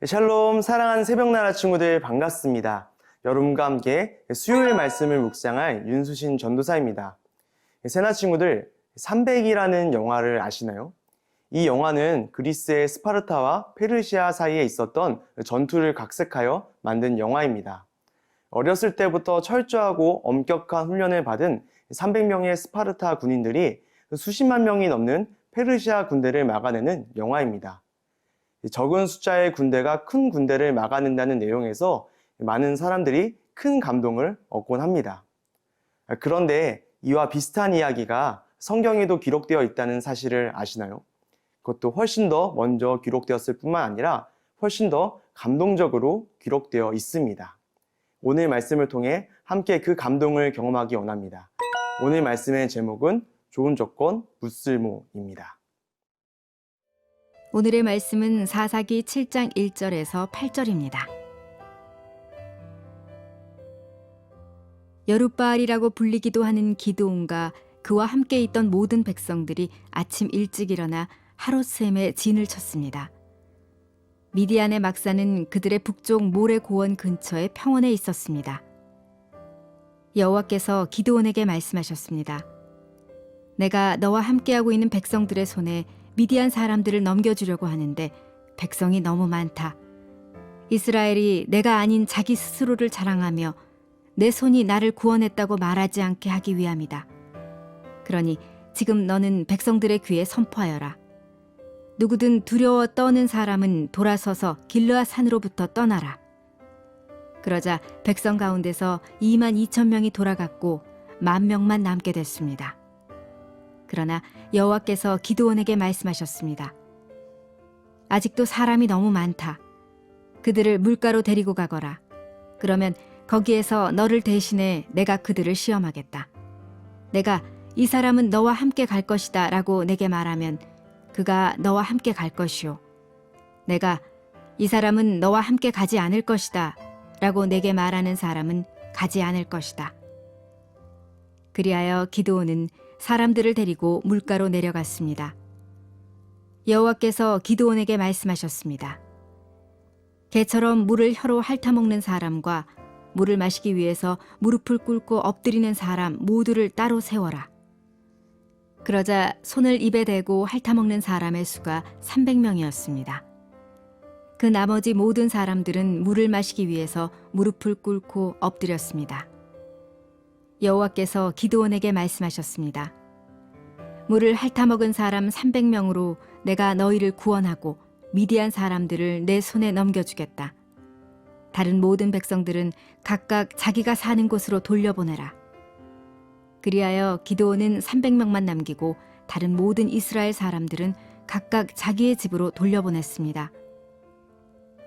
샬롬, 사랑하는 새벽나라 친구들 반갑습니다. 여러분과 함께 수요일 말씀을 묵상할 윤수신 전도사입니다. 새나 친구들, 300이라는 영화를 아시나요? 이 영화는 그리스의 스파르타와 페르시아 사이에 있었던 전투를 각색하여 만든 영화입니다. 어렸을 때부터 철저하고 엄격한 훈련을 받은 300명의 스파르타 군인들이 수십만 명이 넘는 페르시아 군대를 막아내는 영화입니다. 적은 숫자의 군대가 큰 군대를 막아낸다는 내용에서 많은 사람들이 큰 감동을 얻곤 합니다. 그런데 이와 비슷한 이야기가 성경에도 기록되어 있다는 사실을 아시나요? 그것도 훨씬 더 먼저 기록되었을 뿐만 아니라 훨씬 더 감동적으로 기록되어 있습니다. 오늘 말씀을 통해 함께 그 감동을 경험하기 원합니다. 오늘 말씀의 제목은 좋은 조건 무쓸모입니다. 오늘의 말씀은 사사기 7장 1절에서 8절입니다. 여룻바알이라고 불리기도 하는 기드온과 그와 함께 있던 모든 백성들이 아침 일찍 일어나 하롯셈에 진을 쳤습니다. 미디안의 막사는 그들의 북쪽 모래 고원 근처에 평원에 있었습니다. 여호와께서 기드온에게 말씀하셨습니다. 내가 너와 함께하고 있는 백성들의 손에 미디안 사람들을 넘겨주려고 하는데 백성이 너무 많다. 이스라엘이 내가 아닌 자기 스스로를 자랑하며 내 손이 나를 구원했다고 말하지 않게 하기 위함이다. 그러니 지금 너는 백성들의 귀에 선포하여라. 누구든 두려워 떠는 사람은 돌아서서 길르앗 산으로부터 떠나라. 그러자 백성 가운데서 22,000명이 돌아갔고 10,000명만 남게 됐습니다. 그러나 여호와께서 기드온에게 말씀하셨습니다. 아직도 사람이 너무 많다. 그들을 물가로 데리고 가거라. 그러면 거기에서 너를 대신해 내가 그들을 시험하겠다. 내가 이 사람은 너와 함께 갈 것이다 라고 내게 말하면 그가 너와 함께 갈 것이요. 내가 이 사람은 너와 함께 가지 않을 것이다 라고 내게 말하는 사람은 가지 않을 것이다. 그리하여 기드온은 사람들을 데리고 물가로 내려갔습니다. 여호와께서 기드온에게 말씀하셨습니다. 개처럼 물을 혀로 핥아먹는 사람과 물을 마시기 위해서 무릎을 꿇고 엎드리는 사람 모두를 따로 세워라. 그러자 손을 입에 대고 핥아먹는 사람의 수가 300명이었습니다. 그 나머지 모든 사람들은 물을 마시기 위해서 무릎을 꿇고 엎드렸습니다. 여호와께서 기드온에게 말씀하셨습니다. 물을 핥아먹은 사람 300명으로 내가 너희를 구원하고 미디안 사람들을 내 손에 넘겨주겠다. 다른 모든 백성들은 각각 자기가 사는 곳으로 돌려보내라. 그리하여 기드온은 300명만 남기고 다른 모든 이스라엘 사람들은 각각 자기의 집으로 돌려보냈습니다.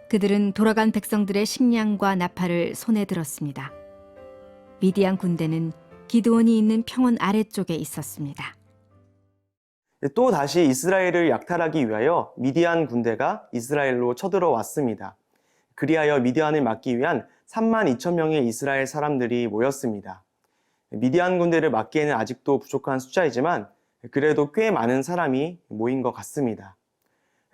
그들은 돌아간 백성들의 식량과 나팔을 손에 들었습니다. 미디안 군대는 기드온이 있는 평원 아래쪽에 있었습니다. 또 다시 이스라엘을 약탈하기 위하여 미디안 군대가 이스라엘로 쳐들어왔습니다. 그리하여 미디안을 막기 위한 32,000명의 이스라엘 사람들이 모였습니다. 미디안 군대를 막기에는 아직도 부족한 숫자이지만 그래도 꽤 많은 사람이 모인 것 같습니다.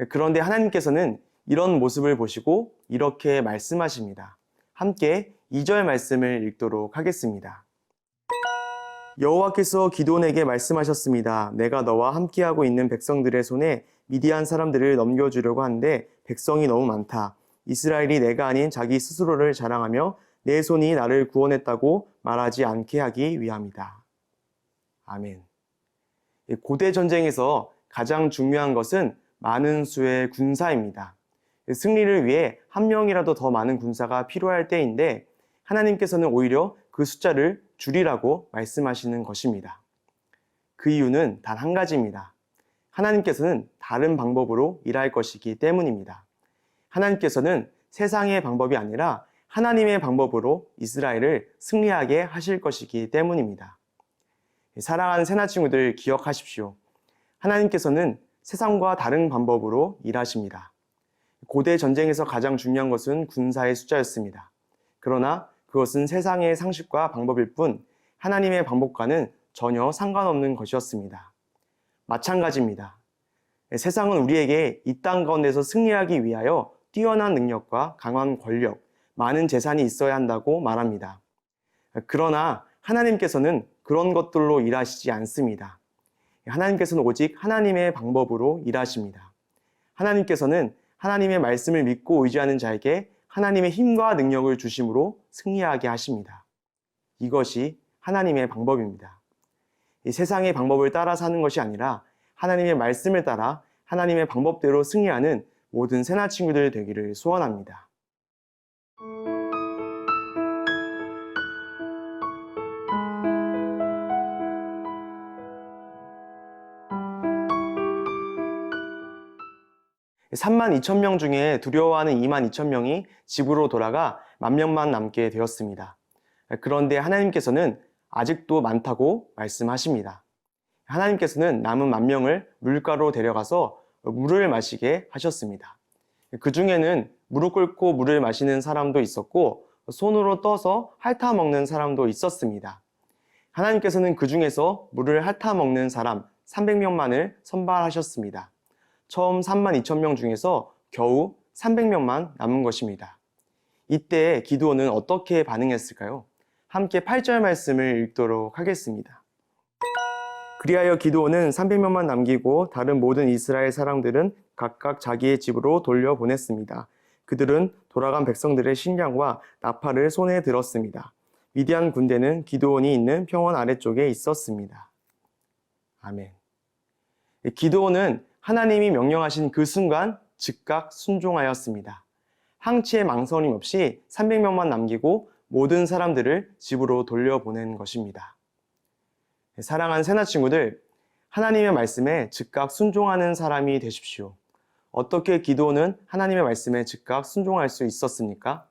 그런데 하나님께서는 이런 모습을 보시고 이렇게 말씀하십니다. 함께 2절 말씀을 읽도록 하겠습니다. 여호와께서 기드온에게 말씀하셨습니다. 내가 너와 함께하고 있는 백성들의 손에 미디안 사람들을 넘겨주려고 하는데 백성이 너무 많다. 이스라엘이 내가 아닌 자기 스스로를 자랑하며 내 손이 나를 구원했다고 말하지 않게 하기 위함이다. 아멘. 고대 전쟁에서 가장 중요한 것은 많은 수의 군사입니다. 승리를 위해 한 명이라도 더 많은 군사가 필요할 때인데 하나님께서는 오히려 그 숫자를 줄이라고 말씀하시는 것입니다. 그 이유는 단 한 가지입니다. 하나님께서는 다른 방법으로 일할 것이기 때문입니다. 하나님께서는 세상의 방법이 아니라 하나님의 방법으로 이스라엘을 승리하게 하실 것이기 때문입니다. 사랑하는 새나 친구들 기억하십시오. 하나님께서는 세상과 다른 방법으로 일하십니다. 고대 전쟁에서 가장 중요한 것은 군사의 숫자였습니다. 그러나 그것은 세상의 상식과 방법일 뿐 하나님의 방법과는 전혀 상관없는 것이었습니다. 마찬가지입니다. 세상은 우리에게 이 땅 가운데서 승리하기 위하여 뛰어난 능력과 강한 권력, 많은 재산이 있어야 한다고 말합니다. 그러나 하나님께서는 그런 것들로 일하시지 않습니다. 하나님께서는 오직 하나님의 방법으로 일하십니다. 하나님께서는 하나님의 말씀을 믿고 의지하는 자에게 하나님의 힘과 능력을 주심으로 승리하게 하십니다. 이것이 하나님의 방법입니다. 이 세상의 방법을 따라 사는 것이 아니라 하나님의 말씀을 따라 하나님의 방법대로 승리하는 모든 새나 친구들 되기를 소원합니다. (3만 2천 명) 중에 두려워하는 (2만 2천 명이) 집으로 돌아가 10,000명만 남게 되었습니다. 그런데 하나님께서는 아직도 많다고 말씀하십니다. 하나님께서는 남은 10,000명을 물가로 데려가서 물을 마시게 하셨습니다. 그 중에는 무릎 꿇고 물을 마시는 사람도 있었고 손으로 떠서 핥아 먹는 사람도 있었습니다. 하나님께서는 그 중에서 물을 핥아 먹는 사람 300명만을 선발하셨습니다. 처음 3만 2천 명 중에서 겨우 300명만 남은 것입니다. 이때 기드온은 어떻게 반응했을까요? 함께 8절 말씀을 읽도록 하겠습니다. 그리하여 기드온은 300명만 남기고 다른 모든 이스라엘 사람들은 각각 자기의 집으로 돌려보냈습니다. 그들은 돌아간 백성들의 식량과 나팔을 손에 들었습니다. 미디안 군대는 기드온이 있는 평원 아래쪽에 있었습니다. 아멘. 기드온은 하나님이 명령하신 그 순간 즉각 순종하였습니다. 항치의 망설임 없이 300명만 남기고 모든 사람들을 집으로 돌려보낸 것입니다. 사랑하는 새나 친구들, 하나님의 말씀에 즉각 순종하는 사람이 되십시오. 어떻게 기드온은 하나님의 말씀에 즉각 순종할 수 있었습니까?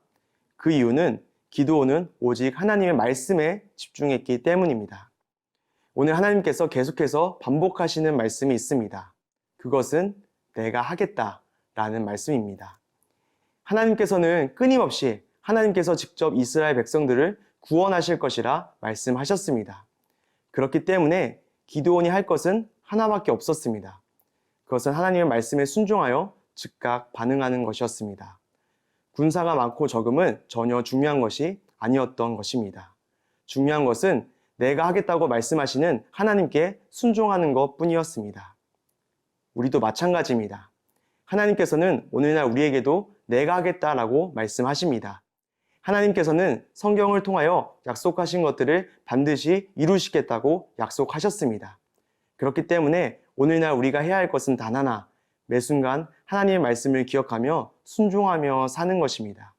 그 이유는 기드온은 오직 하나님의 말씀에 집중했기 때문입니다. 오늘 하나님께서 계속해서 반복하시는 말씀이 있습니다. 그것은 내가 하겠다라는 말씀입니다. 하나님께서는 끊임없이 하나님께서 직접 이스라엘 백성들을 구원하실 것이라 말씀하셨습니다. 그렇기 때문에 기드온이 할 것은 하나밖에 없었습니다. 그것은 하나님의 말씀에 순종하여 즉각 반응하는 것이었습니다. 군사가 많고 적음은 전혀 중요한 것이 아니었던 것입니다. 중요한 것은 내가 하겠다고 말씀하시는 하나님께 순종하는 것뿐이었습니다. 우리도 마찬가지입니다. 하나님께서는 오늘날 우리에게도 내가 하겠다라고 말씀하십니다. 하나님께서는 성경을 통하여 약속하신 것들을 반드시 이루시겠다고 약속하셨습니다. 그렇기 때문에 오늘날 우리가 해야 할 것은 단 하나, 매 순간 하나님의 말씀을 기억하며 순종하며 사는 것입니다.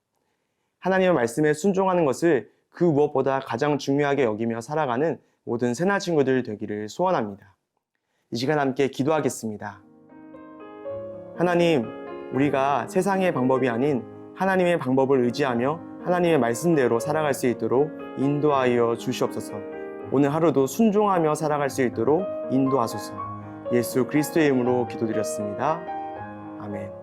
하나님의 말씀에 순종하는 것을 그 무엇보다 가장 중요하게 여기며 살아가는 모든 새나 친구들 되기를 소원합니다. 이 시간 함께 기도하겠습니다. 하나님, 우리가 세상의 방법이 아닌 하나님의 방법을 의지하며 하나님의 말씀대로 살아갈 수 있도록 인도하여 주시옵소서. 오늘 하루도 순종하며 살아갈 수 있도록 인도하소서. 예수 그리스도의 이름으로 기도드렸습니다. 아멘.